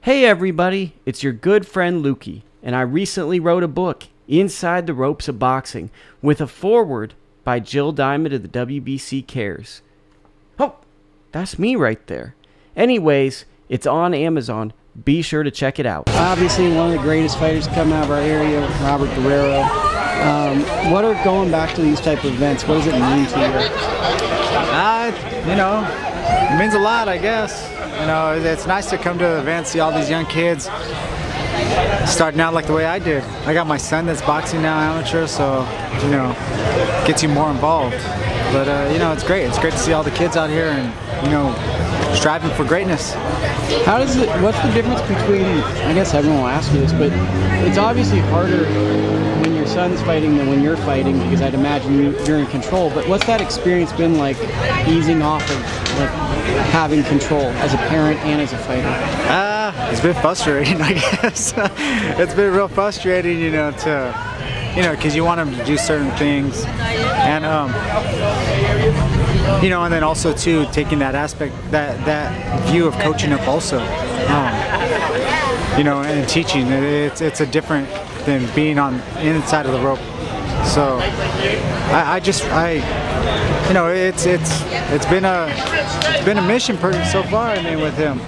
Hey everybody, it's your good friend Lukey, and I recently wrote a book, Inside the Ropes of Boxing, with a foreword by Jill Diamond of the WBC Cares. Oh, that's me right there. Anyways, it's on Amazon. Be sure to check it out. Obviously, one of the greatest fighters coming out of our area, Robert Guerrero. What are going back to these type of events? What does it mean to you? It means a lot, I guess. It's nice to come to the event, see all these young kids starting out like the way I did. I got my son that's boxing now, amateur, so, gets you more involved. But, it's great. It's great to see all the kids out here and, striving for greatness. What's the difference between, I guess everyone will ask you this, but it's obviously harder when your son's fighting than when you're fighting, because I'd imagine you're in control. But what's that experience been like, easing off of having control as a parent and as a fighter? It's been frustrating, I guess. It's been real frustrating, because you want them to do certain things, and and then also too taking that aspect, that view of coaching up also, and teaching. It's a different than being on inside of the rope. So it's been a mission so far. I mean, with him.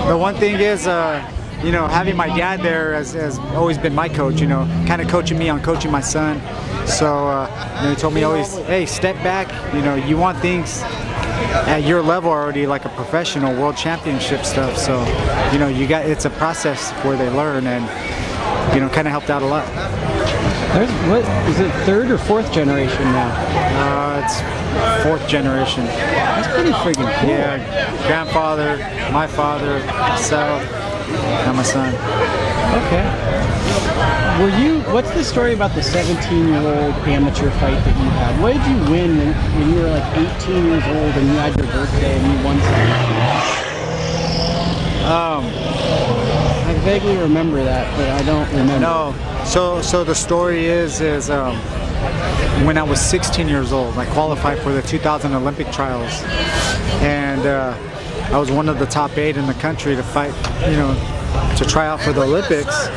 The one thing is, having my dad there has always been my coach, kind of coaching me on coaching my son. So he told me always, hey, step back, you want things at your level already, like a professional world championship stuff. So, it's a process where they learn, and, kind of helped out a lot. What is it, third or fourth generation now? It's fourth generation. That's pretty freaking cool. Yeah, grandfather, my father, myself, and my son. Okay. What's the story about the 17-year-old amateur fight that you had? What did you win when you were like 18 years old and you had your birthday and you won something? I vaguely remember that, but I don't remember. No. So the story is when I was 16 years old, I qualified for the 2000 Olympic trials, and I was one of the top 8 in the country to fight, to try out for the Olympics.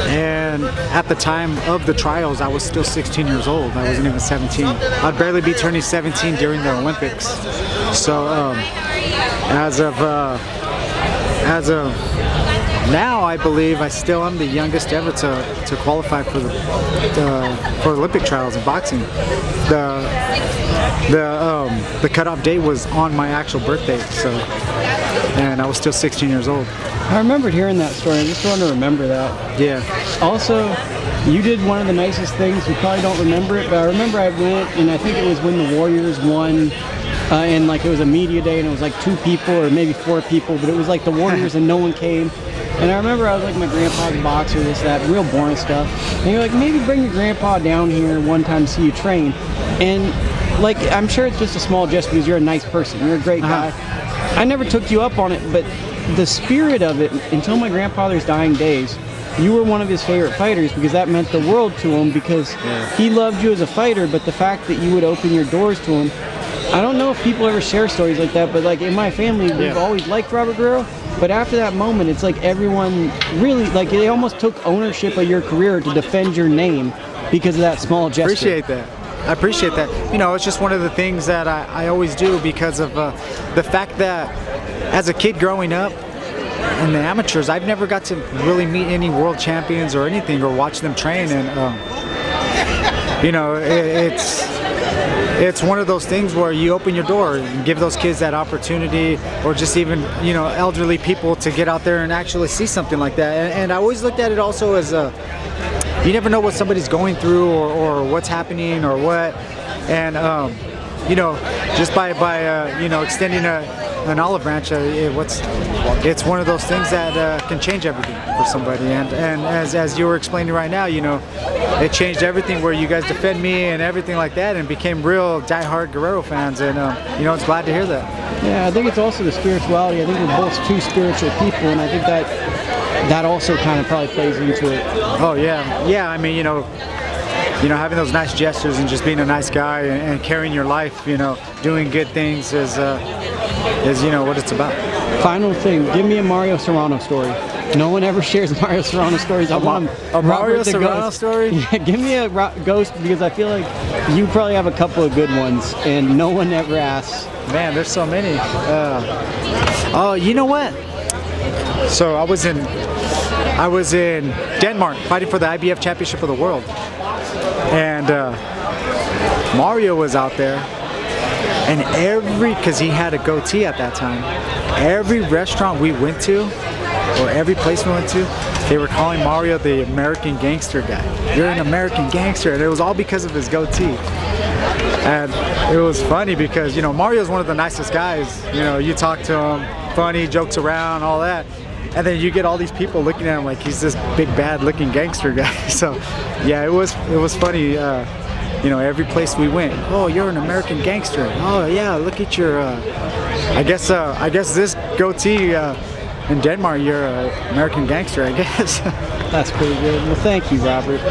And at the time of the trials, I was still 16 years old. I wasn't even 17. I'd barely be turning 17 during the Olympics. So as of now, I believe I still am the youngest ever to qualify for for Olympic trials in boxing. The cutoff date was on my actual birthday, and I was still 16 years old. I remembered hearing that story. I just wanted to remember that. Yeah. Also, you did one of the nicest things. You probably don't remember it, but I remember I went, and I think it was when the Warriors won. And it was a media day, and it was like 2 people or maybe 4 people, but it was like the Warriors and no one came. And I remember I was like, my grandpa's a boxer, this, that, real boring stuff. And you're like, maybe bring your grandpa down here one time to see you train. And I'm sure it's just a small gesture because you're a nice person. You're a great guy. I never took you up on it, but the spirit of it, until my grandfather's dying days, you were one of his favorite fighters because that meant the world to him, because he loved you as a fighter, but the fact that you would open your doors to him. I don't know if people ever share stories like that, but in my family, we've always liked Robert Guerrero. But after that moment, it's like everyone really, they almost took ownership of your career to defend your name because of that small gesture. Appreciate that. I appreciate that. It's just one of the things that I always do because of the fact that as a kid growing up in the amateurs, I've never got to really meet any world champions or anything, or watch them train, and it's one of those things where you open your door and give those kids that opportunity, or just even, elderly people, to get out there and actually see something like that. And I always looked at it also as you never know what somebody's going through, or what's happening, or what. And, just by extending an olive branch, it's one of those things that can change everything for somebody. And as you were explaining right now, it changed everything, where you guys defend me and everything like that, and became real die-hard Guerrero fans. And it's glad to hear that. Yeah, I think it's also the spirituality. I think we're both 2 spiritual people, and I think that also kind of probably plays into it. Oh yeah. I mean, having those nice gestures and just being a nice guy and carrying your life, doing good things is is, you know, what it's about. Final thing, give me a Mario Serrano story. No one ever shares Mario Serrano stories. I want a Mario Robert the Serrano Ghost. story? Yeah, give me a ghost, because I feel like you probably have a couple of good ones, and no one ever asks. Man, there's so many. Oh, you know what? So I was in Denmark fighting for the IBF Championship of the World, and Mario was out there, and because he had a goatee at that time, every restaurant we went to, or every place we went to, they were calling Mario the American gangster guy. You're an American gangster, and it was all because of his goatee. And it was funny because, you know, Mario's one of the nicest guys. You know, you talk to him, funny, jokes around, all that. And then you get all these people looking at him like he's this big bad looking gangster guy. So yeah, it was funny. You know, every place we went, oh, you're an American gangster. Oh yeah, look at your I guess this goatee in Denmark, you're an American gangster, I guess. That's pretty good. Well, thank you, Robert.